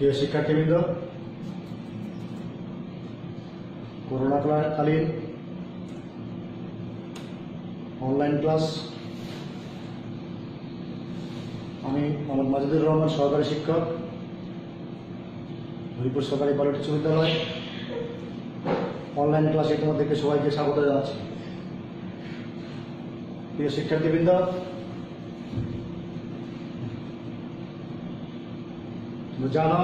প্রিয় শিক্ষার্থীবৃন্দ, করোনাকালীন online class. আমি মোহাম্মদ মাজিদুর রহমান, সহকারী শিক্ষক, হরিপুর সরকারি বালিকা উচ্চ বিদ্যালয়। অনলাইন ক্লাসে তোমাদেরকে সবাইকে স্বাগত জানাচ্ছি। প্রিয় শিক্ষার্থীবৃন্দ, জানো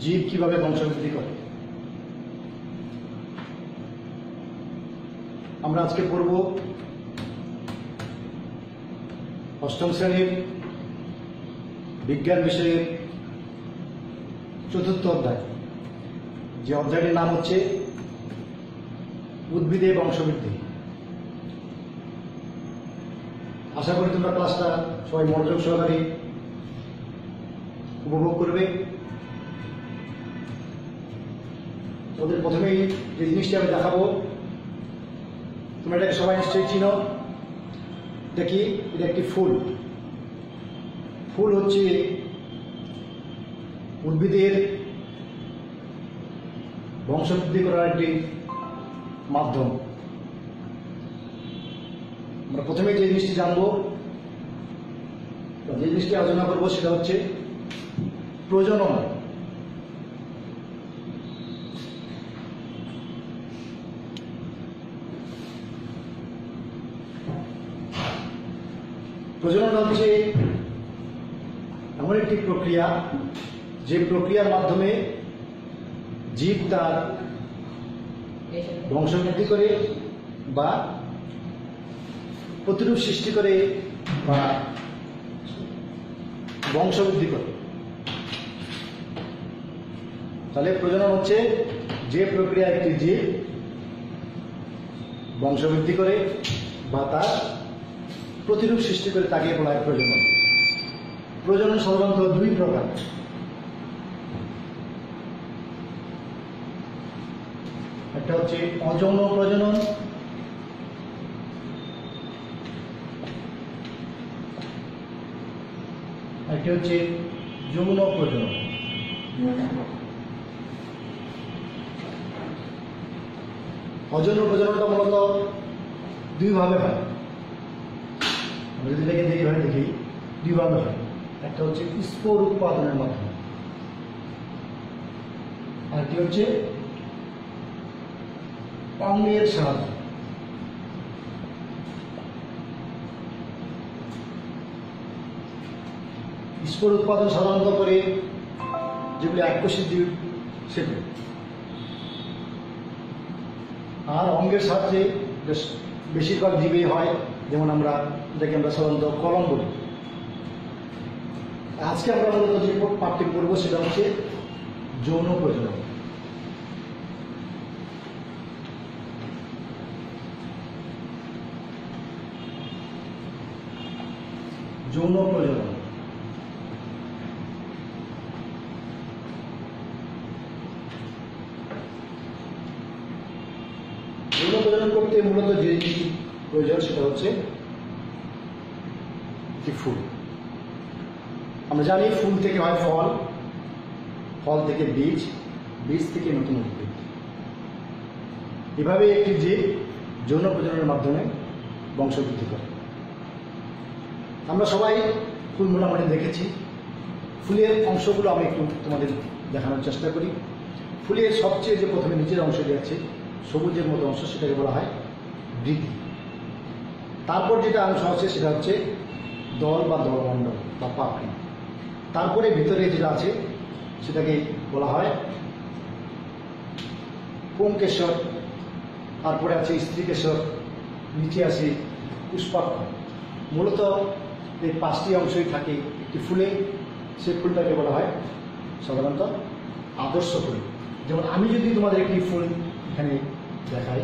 জীব কিভাবে বংশবৃদ্ধি করে। আমরা আজকে পড়ব অষ্টম শ্রেণীর বিজ্ঞান বিষয়ের চতুর্থ অধ্যায়, যে অধ্যায়টির নাম হচ্ছে উদ্ভিদে বংশবৃদ্ধি। আশা করি তোমরা ক্লাসটা সবাই মনোযোগ সহকারে উপভোগ করবে। ওদের প্রথমেই যে জিনিসটি আমি দেখাবো, তোমরা এটাকে সবাই নিশ্চয়ই চিনো। এটা কি? এটা একটি ফুল। ফুল হচ্ছে উদ্ভিদের বংশবৃদ্ধি করার একটি মাধ্যম। আমরা প্রথমে যে জিনিসটি জানবো, যে জিনিসটি আলোচনা করবো, সেটা হচ্ছে প্রজনন। প্রজনন হচ্ছে এমন একটি প্রক্রিয়া, যে প্রক্রিয়ার মাধ্যমে জীব তার বংশবৃদ্ধি করে বা প্রতিরূপ সৃষ্টি করে বা বংশবৃদ্ধি করে। তাহলে প্রজনন হচ্ছে যে প্রক্রিয়া একটি জীব বংশবৃদ্ধি করে বা তার প্রতিরূপ সৃষ্টি করে, তাকে বলা হয় প্রজনন। প্রজনন সাধারণত দুই প্রকার। একটা হচ্ছে অযৌন প্রজনন, একটা হচ্ছে যৌন প্রজনন। অযৌন প্রজননটা মূলত দুইভাবে হয়। আমরা যদি দেখি দুইভাবে হয়। একটা হচ্ছে স্পোর উৎপাদনের মাধ্যমে, আরেকটি হচ্ছে অঙ্গের সাহায্যে। স্পোর উৎপাদন সাধারণত করে যেগুলি এককোষী জীব সেগুলো, আর অঙ্গের সাহায্যে বেশিরভাগ জীবেই হয়। যেমন আমরা এটাকে আমরা সাধারণত কলম বলি। আজকে আমরা মূলত যে পাঠটি পড়ব সেটা হচ্ছে যৌন প্রজনন। যৌন প্রজনন যৌন প্রজনন করতে মূলত যে প্রয়োজন সেটা হচ্ছে একটি ফুল। আমরা জানি ফুল থেকে হয় ফল, ফল থেকে বীজ, বীজ থেকে নতুন উদ্ভিদ। এভাবে একটি জীব যৌন প্রজননের মাধ্যমে বংশবৃদ্ধি করে। আমরা সবাই ফুল মোটামুটি দেখেছি। ফুলের অংশগুলো আমি একটু তোমাদের দেখানোর চেষ্টা করি। ফুলের সবচেয়ে যে প্রথমে নিচের অংশটি আছে, সবুজের মতো অংশ, সেটাকে বলা হয় বৃতি। তারপর যেটা অংশ আছে সেটা হচ্ছে দল বা দলমণ্ডল বা পাপড়ি। তারপরে ভিতরে যেটা আছে সেটাকে বলা হয় পুংকেশর। তারপরে আছে স্ত্রীকেশর, নিচে আছে পুষ্পাক্ষ। মূলত এই পাঁচটি অংশই থাকে একটি ফুলে। সেই ফুলটাকে বলা হয় সাধারণত আদর্শ ফুল। যেমন আমি যদি তোমাদের একটি ফুল এখানে দেখাই,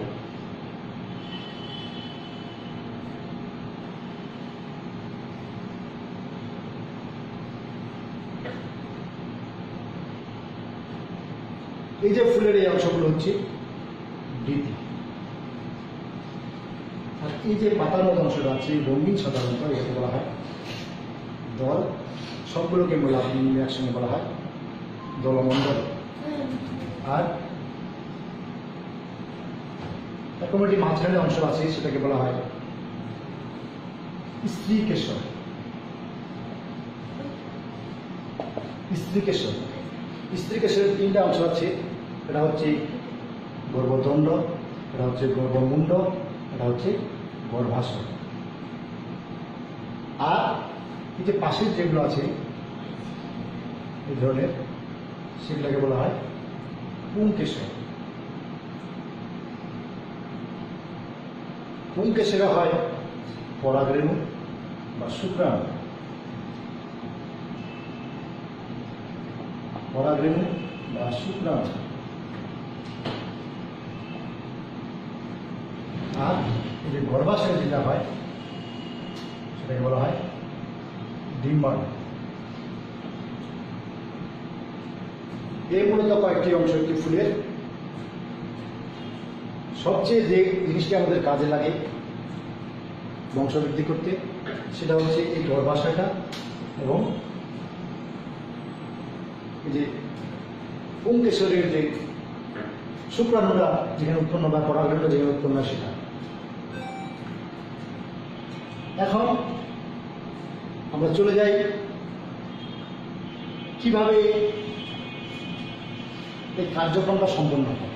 এই যে ফুলের এই অংশগুলো হচ্ছে বৃতি। আর এই যে পাতার মতো অংশটা আছে রঙিন, সাধারণত একে বলা হয় দল, সবগুলোকে মিলে একসঙ্গে বলা হয় দলমণ্ডল। আর এরকম একটি মাঝখানে অংশ আছে, সেটাকে বলা হয় স্ত্রীকেশর। স্ত্রীকেশরের তিনটা অংশ আছে। এটা হচ্ছে গর্ভদণ্ড, এটা হচ্ছে গর্ভমুণ্ড, এটা হচ্ছে গর্ভাশয়। আর এই যে পাশের যেগুলো আছে এই ধরনের, সেগুলোকে বলা হয় পুংকেশর। পুংকেশরে হয় পরাগরেণু বা শুক্রাণু, পরাগরেণু বা শুক্রাণু। আর এই যে গর্ভাশয়ে যেটা হয় সেটাকে বলা হয় ডিম্বাণু। এই মূলত কয়েকটি অংশ একটি ফুলের। সবচেয়ে যে জিনিসটি আমাদের কাজে লাগে বংশবৃদ্ধি করতে, সেটা হচ্ছে এই গর্ভাশয়টা এবং এই যে পুংকেশরের যে শুক্রাণুরা যেখানে উৎপন্ন বা পরাগরেণুটা যেখানে উৎপন্ন হয় সেটা। এখন আমরা চলে যাই কিভাবে এই কার্যক্রমটা সম্পন্ন হয়।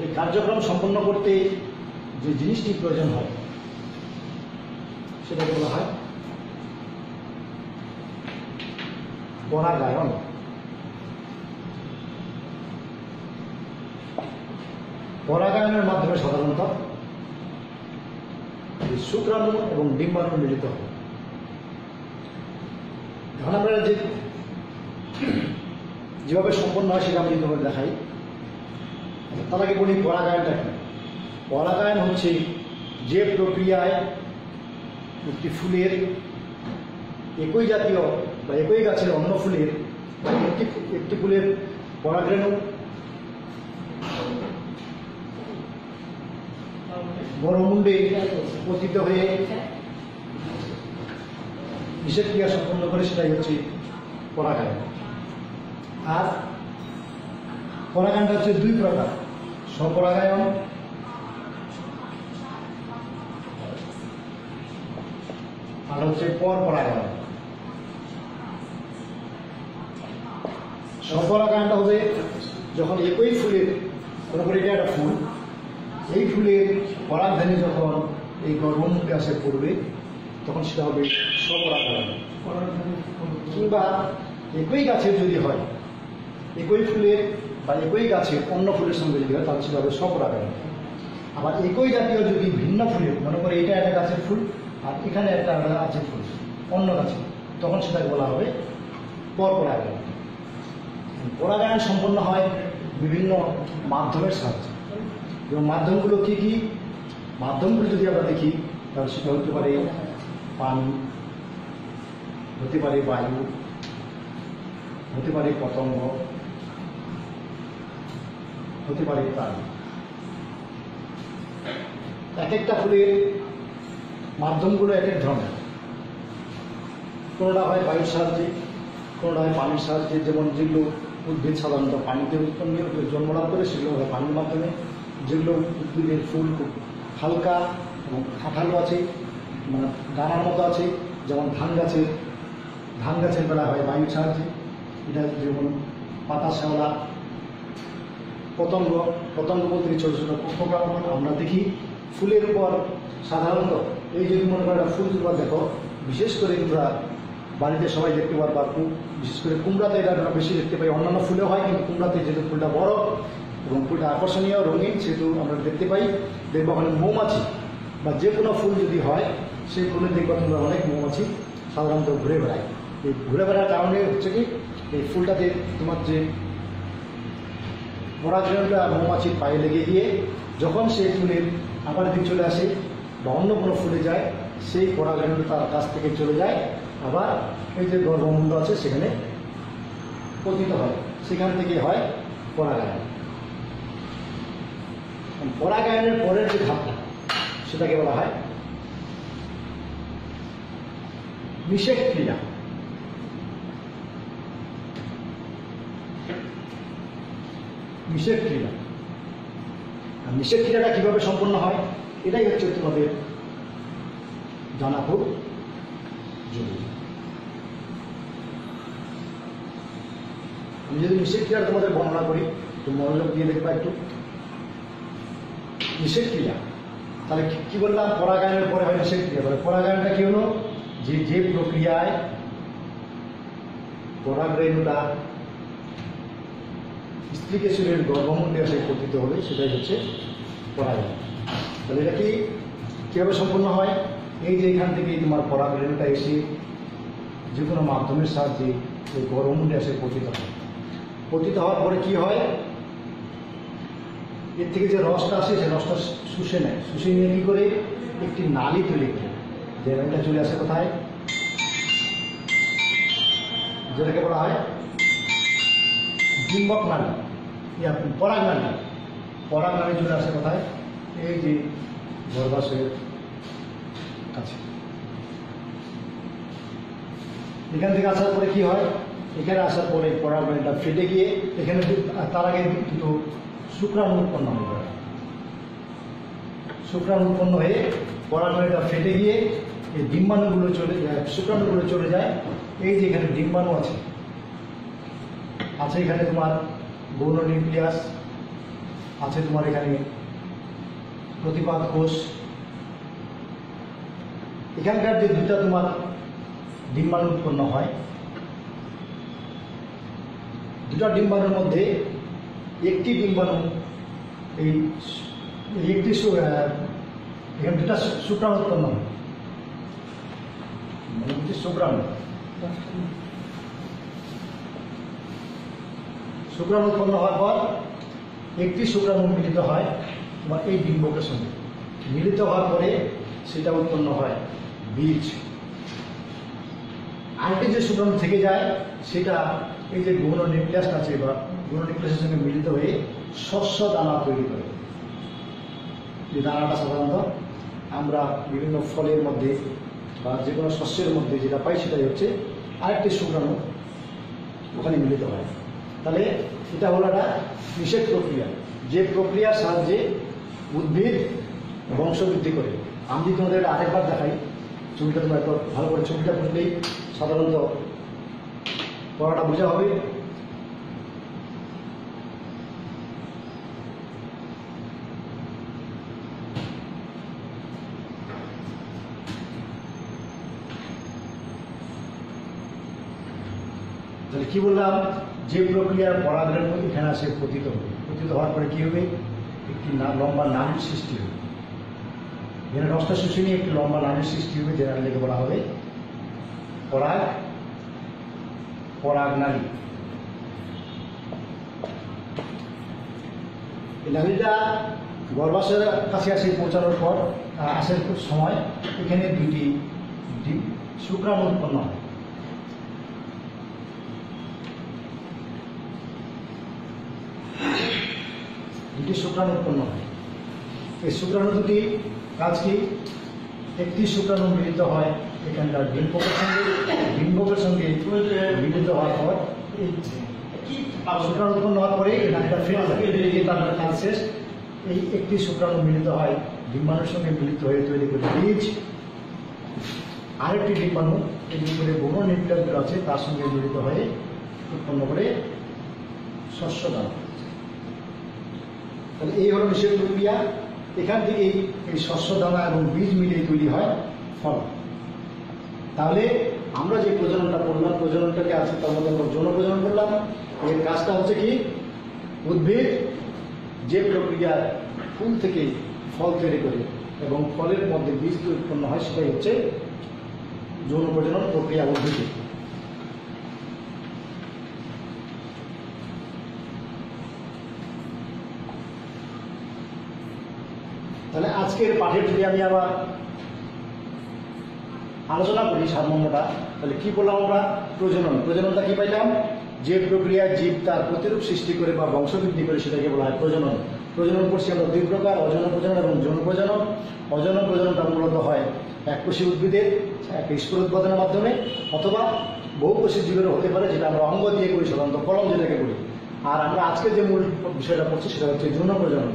এই কার্যক্রম সম্পন্ন করতে যে জিনিসটি প্রয়োজন হয় সেটাকে বলা হয় পরাগায়ন। পরাগায়নের মাধ্যমে সাধারণত শুক্রাণু এবং ডিম্বাণু মিলিত হয়। এখন আমরা যেভাবে সম্পন্ন হয় সেটা আমি তোমাদের দেখাই। তার আগে বলি পরাগায়নটা কি। পরাগায়ন হচ্ছে যে প্রক্রিয়ায় একটি ফুলের একই জাতীয় বা একই গাছের অন্য ফুলের একটি ফুলের পরাগরেণু গর্ভমুণ্ডে পতিত হয়ে বিশেষ ক্রিয়া সম্পন্ন করে, সেটাই হচ্ছে পরাগায়ন। আর পরাগায়নটা হচ্ছে দুই প্রকার, স্বপরাগায়ন আর হচ্ছে পরপরাগায়ন। স্বপরাগায়নটা হবে যখন একই ফুলের, মনে করি এটা একটা ফুল, এই ফুলের পরাগধানী যখন এই গর্ভমুখে আসে পড়বে তখন সেটা হবে স্বপরাগায়ন। কিংবা একই গাছের যদি হয়, একই ফুলের বা একই গাছের অন্য ফুলের সঙ্গে যদি হয় তাহলে সেটা হবে স্বপরাগায়ন। আবার একই জাতীয় যদি ভিন্ন ফুলের, মনে করে এটা একটা গাছের ফুল আর এখানে একটা গাছের ফুল অন্য গাছে, তখন সেটাকে বলা হবে পরপরাগায়ন। পরাগায়ন সম্পন্ন হয় বিভিন্ন মাধ্যমের সাহায্যে। এবং মাধ্যমগুলো কি কি? মাধ্যমগুলো যদি আমরা দেখি তাহলে সেটা হতে পারে পানি, হতে পারে বায়ু, হতে পারে পতঙ্গ, হতে পারে প্রাণী। এক একটা ফুলের মাধ্যমগুলো এক এক ধরনের। কোনোটা হয় বায়ুর সাহায্যে, কোনোটা হয় পানির সাহায্যে। যেমন যেগুলো উদ্ভিদ সাধারণত পানিতে উৎপন্ন জন্মলাভ করে সেগুলো হয় পানির মাধ্যমে। যেগুলো উদ্ভিদের ফুল খুব হালকা এবং আঠালো আছে, মানে দানার মতো আছে, যেমন ধান গাছের বেলা হয় বায়ুর সাহায্যে। এটা যেমন পাতা শ্যাওলা। পতঙ্গ বলতে ছোটো ছোটো পোকামাকড় আমরা দেখি ফুলের উপর সাধারণত। এই যদি মনে করো ফুল তোমরা দেখো, বিশেষ করে তোমরা বাড়িতে সবাই দেখতে পারবা, বিশেষ করে কুমড়াতে এটা আমরা বেশি দেখতে পাই। অন্যান্য ফুলেও হয় কিন্তু কুমড়াতে যেহেতু ফুলটা বড় এবং ফুলটা আকর্ষণীয় রঙিন, সেহেতু আমরা দেখতে পাই। দেখবো ওখানে মৌমাছি বা যে কোনো ফুল যদি হয় সেই ফুলে দেখবো তোমরা অনেক মৌমাছি সাধারণত ঘুরে বেড়ায়। এই ঘুরে বেড়ার কারণে হচ্ছে কি, এই ফুলটাতে তোমার যে পরাগরেণুটা মৌমাছির পায়ে লেগে গিয়ে যখন সেই ফুলের আকার দিকে চলে আসে বা অন্য কোনো ফুলে যায়, সেই পরাগরেণু তার কাছ থেকে চলে যায়, আবার এই যে গর্ভমুণ্ড আছে সেখানে পতিত হয়, সেখান থেকে হয় পরাগায়ন। পরাগায়নের পরের যে ধাপটা সেটাকে বলা হয় নিষেক ক্রিয়া। নিষেক ক্রিয়া। আর নিষেক ক্রিয়াটা কিভাবে সম্পন্ন হয় এটাই হচ্ছে তোমাদের জানা খুব জরুরি। আমি যদি নিষেক ক্রিয়া তোমাদের বর্ণনা করি তো মনোযোগ দিয়ে দেখবা একটু। নিষেক ক্রিয়া তাহলে কি বললাম, পরাগায়নের পরে হয় নিষেক ক্রিয়া। তাহলে পরাগায়নটা কি হলো, যে প্রক্রিয়ায় পরাগরেণুটা স্ত্রীকেশরের গর্ভমুণ্ডে এসে পতিত হবে সেটাই হচ্ছে পরাগায়ন। তাহলে এটা কিভাবে সম্পন্ন হয়, এই যে এখান থেকে তোমার পরাগরেণুটা এসে যে কোনো মাধ্যমের সাহায্যে ওই গর্ভমুণ্ডে এসে পতিত হয়। পতিত হওয়ার পরে কি হয়, এর থেকে যে রসটা আসে সে রসটা শুষে নেয়। শুষে নিয়ে কি করে একটি নালী তৈরি করে, যে নালীটা চলে আসে কোথায়, যেটাকে বলা হয় ডিম্বক নালী, পরাগ নালী। পরাগ নালী চলে আসে কোথায়, এই যে গর্ভাশয়ের কাছে। এখান থেকে আসার পরে কি হয়, এখানে আসার পরে পরাগ নালীটা ফেটে গিয়ে এখানে তার আগে দুটো শুক্রাণু উৎপন্ন হবে। শুক্রাণু উৎপন্ন হয়ে পরাগ নালীটা ফেটে গিয়ে এই ডিম্বাণুগুলো চলে যায়, শুক্রাণুগুলো চলে যায়। এই যে এখানে ডিম্বাণু আছে, এখানে তোমার গৌণ নিউক্লিয়াস আছে, তোমার এখানে প্রতিপাদ কোষ। এখানকার যে দুটা তোমার ডিম্বাণু উৎপন্ন হয়, দুটা ডিম্বাণুর মধ্যে একটি ডিম্বাণু একটি এখানে দুটা শুক্রাণু উৎপন্ন হয়, শুক্রাণু উৎপন্ন হওয়ার পর একটি শুক্রাণু মিলিত হয় তোমার এই ডিম্বকের সঙ্গে। মিলিত হওয়ার পরে সেটা উৎপন্ন হয় বীজ। আরেকটি যে শুক্রাণু থেকে যায় সেটা এই যে গৌণ নিউক্লিয়াস আছে বা গৌণ নিউক্লিয়াসের সঙ্গে মিলিত হয়ে শস্য দানা তৈরি করে। যে দানাটা সাধারণত আমরা বিভিন্ন ফলের মধ্যে বা যে কোনো শস্যের মধ্যে যেটা পাই সেটাই হচ্ছে আরেকটি শুক্রাণু ওখানে মিলিত হয়। তাহলে এটা হলো একটা নিষেক প্রক্রিয়া, যে প্রক্রিয়ার সাহায্যে উদ্ভিদ বংশবৃদ্ধি করে। আমি যদি তোমাদের আরেকবার দেখাই ছবিটা, তোমরা একটু ভালো করে ছবিটা বুঝলেই সাধারণত পড়াটা বোঝা হবে। তাহলে কি বললাম, যে প্রক্রিয়ার পরাগরেণু এখানে আসে পতিত হবে, পতিত হওয়ার পরে কি হবে, একটি লম্বা নালীর সৃষ্টি হবে। যেখানে রসটা শুষে নিয়ে একটি লম্বা নালীর সৃষ্টি হবে, যে নালীকে বলা হবে পরাগ নালী। এই নালীটা গর্ভাশয়ের কাছে আসে পৌঁছানোর পর আসার সময় এখানে দুটি শুক্রাণু উৎপন্ন হয়। দুটি শুক্রাণু উৎপন্ন হয়। এই শুক্রাণু দুটি কাজ কি, একটি শুক্রাণু মিলিত হয় এখানকার ডিম্বকের সঙ্গে মিলিত হওয়ার পর শুক্রাণু উৎপন্ন হওয়ার পরে নালীটা ফেটে যায়, তার কাজ শেষ। এই একটি শুক্রাণু মিলিত হয় ডিম্বাণুর সঙ্গে মিলিত হয়ে তৈরি করে বীজ। আরেকটি ডিম্বাণু এই করে গৌণ নিউক্লিয়াসগুলো আছে তার সঙ্গে মিলিত হয়ে উৎপন্ন করে শস্য দানা। তাহলে এই হলো নিষেক প্রক্রিয়া। এখান থেকে এই শস্য দানা এবং বীজ মিলিয়ে তৈরি হয় ফল। তাহলে আমরা যে প্রজননটা করলাম, প্রজননটাকে আছে তার মধ্যে আমরা যৌন প্রজনন করলাম। এর কাজটা হচ্ছে কি, উদ্ভিদ যে প্রক্রিয়া ফুল থেকে ফল তৈরি করে এবং ফলের মধ্যে বীজ উৎপন্ন হয় সেটাই হচ্ছে যৌন প্রজনন প্রক্রিয়া উদ্ভিদে। তাহলে আজকের পাঠের যদি আমি আবার আলোচনা করি সারমর্মটা, তাহলে কি বললাম আমরা, প্রজননটা কি পাইলাম, যে প্রক্রিয়ায় জীব তার প্রতিরূপ সৃষ্টি করে বা বংশবৃদ্ধি করে সেটাকে বলা হয় প্রজনন। প্রজনন করছি আমরা দুই প্রকার, অযৌন প্রজনন এবং যৌন প্রজনন। অযৌন প্রজননটা মূলত হয় এককোষী উদ্ভিদের একটা স্পোর উৎপাদনের মাধ্যমে, অথবা বহুকোষী জীবেরও হতে পারে, যেটা আমরা অঙ্গ দিয়ে করি, সাধারণত কলম যেটাকে বলি। আর আমরা আজকে যে মূল বিষয়টা পড়ছি সেটা হচ্ছে যৌন প্রজনন।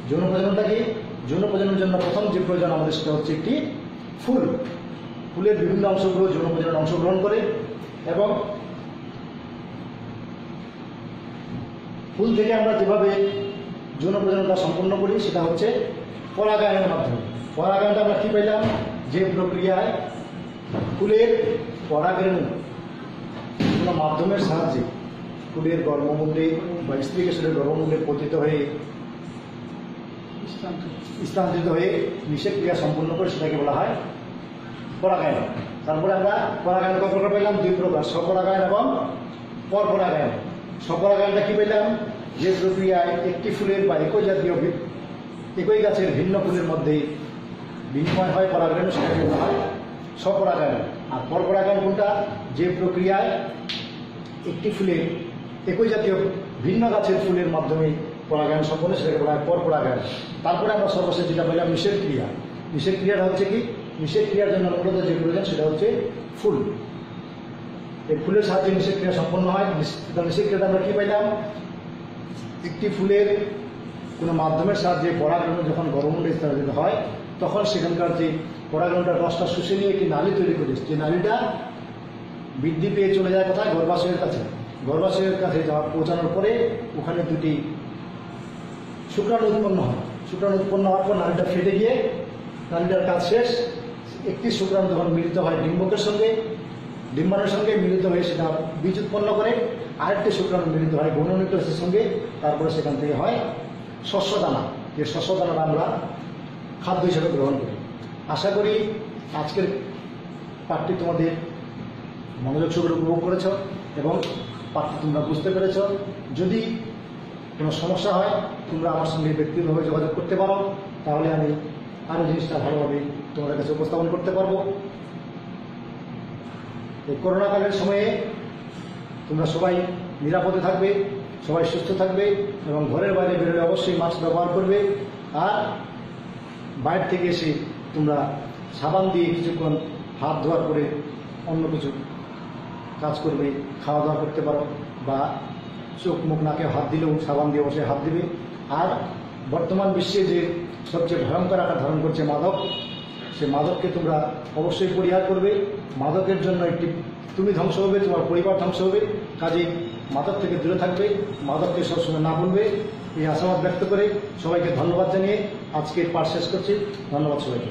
যৌন প্রজননটা কি? যৌন প্রজননের জন্য প্রথম যে প্রয়োজন আমাদের সেটা হচ্ছে একটি ফুল। ফুলের বিভিন্ন অংশগুলো যৌন প্রজননে অংশগ্রহণ করে, এবং ফুল থেকে আমরা যেভাবে যৌন প্রজননটা সম্পন্ন করি সেটা হচ্ছে পরাগায়নের মাধ্যমে। পরাগায়নটা আমরা কি পেলাম? যে প্রক্রিয়ায় ফুলের পরাগরেণু কোনো মাধ্যমের সাহায্যে ফুলের গর্ভমুণ্ডে বা স্ত্রী কেশরের গর্ভমুণ্ডে পতিত হয়ে স্থানান্তরিত হয়ে নিষেক ক্রিয়া সম্পন্ন করে সেটাকে বলা হয় পরাগায়ন। তারপরে আমরা পরাগায়ন কত প্রকার পেলাম? দুই প্রকার, স্বপরাগায়ন এবং পরপরাগায়ন। স্বপরাগায়নটা কি পেলাম? যে প্রক্রিয়ায় একটি ফুলের বা একই গাছের ভিন্ন ফুলের মধ্যে বিনিময় হয় পরাগায়ন, সেটাকে বলা হয় স্বপরাগায়ন। আর পরপরাগায়ন কোনটা? যে প্রক্রিয়ায় একটি ফুলের একই জাতীয় ভিন্ন গাছের ফুলের মাধ্যমে পরাগায়ন সম্পন্ন, সেটাকে বলা হয় পরপরাগায়ন। তারপরে আমরা সর্বশেষ যেটা পেলাম নিষেক ক্রিয়া। নিষেক ক্রিয়াটা হচ্ছে কি? নিষেক ক্রিয়ার জন্য মূলত যে প্রয়োজন সেটা হচ্ছে ফুল। এই ফুলের সাহায্যে নিষেক ক্রিয়া সম্পন্ন হয়। নিষেক ক্রিয়াটা আমরা কি পাইলাম? একটি ফুলের কোনো মাধ্যমের সাহায্যে পরাগরেণু যখন গর্ভমুণ্ডে স্থানান্তরিত হয়, তখন সেখানকার যে পরাগরেণুটা রসটা শুষে নিয়ে একটি নালী তৈরি করে, যে নালীটা বৃদ্ধি পেয়ে চলে যায় কোথায়? গর্ভাশয়ের কাছে। গর্ভাশয়ের কাছে পৌঁছানোর পরে ওখানে দুটি শুক্রাণু উৎপন্ন হয়। শুক্রাণু উৎপন্ন হওয়ার পর নালীটা ফেটে গিয়ে নালীটার কাজ শেষ। একটি শুক্রাণু যখন মিলিত হয় ডিম্বকের সঙ্গে, ডিম্বাণুর সঙ্গে মিলিত হয়ে সেটা বীজ উৎপন্ন করে, আরেকটি শুক্রাণু মিলিত হয় গৌণ নিউক্লিয়াসের সঙ্গে, তারপরে সেখান থেকে হয় শস্যদানা। যে শস্যদানাটা আমরা খাদ্য হিসেবে গ্রহণ করি। আশা করি আজকের পাঠটি তোমাদের মনোযোগ সহকারে উপভোগ করেছ এবং পাঠটি তোমরা বুঝতে পেরেছ। যদি কোনো সমস্যা হয় তোমরা আমার সঙ্গে ব্যক্তিগতভাবে যোগাযোগ করতে পারো, তাহলে আমি আরও জিনিসটা ভালোভাবে তোমাদের কাছে উপস্থাপন করতে পারবো। এই করোনাকালের সময়ে তোমরা সবাই নিরাপদে থাকবে, সবাই সুস্থ থাকবে, এবং ঘরের বাইরে বেরোলে অবশ্যই মাস্ক ব্যবহার করবে। আর বাইরে থেকে এসে তোমরা সাবান দিয়ে কিছুক্ষণ হাত ধোয়ার পরে অন্য কিছু কাজ করবে, খাওয়া দাওয়া করতে পারো, বা চোখ মুখ নাকে হাত দিলেও সাবান দিয়ে বসে হাত দিবে। আর বর্তমান বিশ্বে যে সবচেয়ে ভয়ঙ্কর আকার ধারণ করছে মাদক, সে মাদককে তোমরা অবশ্যই পরিহার করবে। মাদকের জন্য তুমি ধ্বংস হবে, তোমার পরিবার ধ্বংস হবে। কাজেই মাদক থেকে দূরে থাকবে, মাদককে সবসময় না বলবে। এই আশাবাদ ব্যক্ত করে সবাইকে ধন্যবাদ জানিয়ে আজকের পাঠ শেষ করছি। ধন্যবাদ সবাইকে।